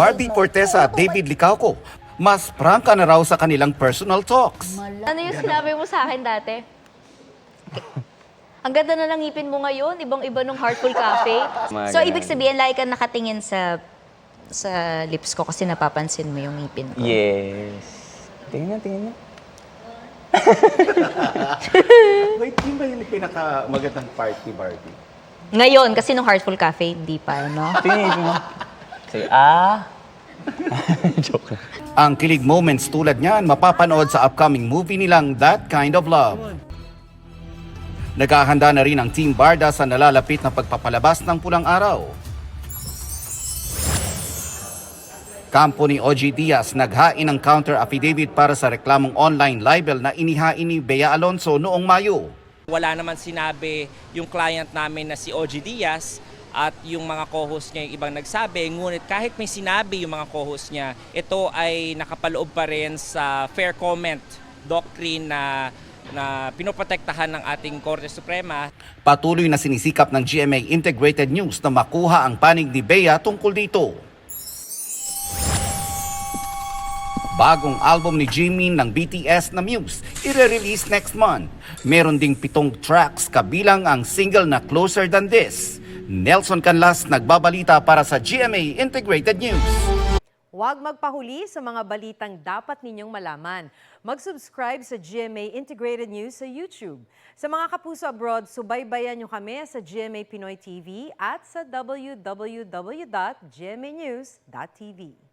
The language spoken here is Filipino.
Barbie Fortesa at David Licauco, mas prangka na raw sa kanilang personal talks. Ano yung sinabi mo sa akin dati? Ang ganda na ng ngipin mo ngayon, ibang-iba nung Heartful Cafe. So, ibig sabihin, like ka nakatingin sa lips ko kasi napapansin mo yung ngipin ko. Yes. Tingnan na. Wait, yun ba yung pinakamagandang party, Barbie? Ngayon, kasi nung Heartful Cafe, hindi pa, no? Tingnan mo. Say, Joke lang. Ang kilig moments tulad niyan mapapanood sa upcoming movie nilang That Kind of Love. Naghahanda na rin ang Team Barda sa nalalapit na pagpapalabas ng Pulang Araw. Kampo ni OG Diaz naghain ng counter affidavit para sa reklamong online libel na inihain ni Bea Alonso noong Mayo. Wala naman sinabi yung client namin na si OG Diaz at yung mga co-host niya yung ibang nagsabi. Ngunit kahit may sinabi yung mga co-host niya, ito ay nakapaloob pa rin sa fair comment doctrine na pinoprotektahan ng ating Korte Suprema. Patuloy na sinisikap ng GMA Integrated News na makuha ang panig ni Bea tungkol dito. Bagong album ni Jimin ng BTS na Muse, i-release next month. Meron ding 7 tracks kabilang ang single na Closer Than This. Nelson Canlas nagbabalita para sa GMA Integrated News. Huwag magpahuli sa mga balitang dapat ninyong malaman. Mag-subscribe sa GMA Integrated News sa YouTube. Sa mga kapuso abroad, subaybayan nyo kami sa GMA Pinoy TV at sa www.gmanews.tv.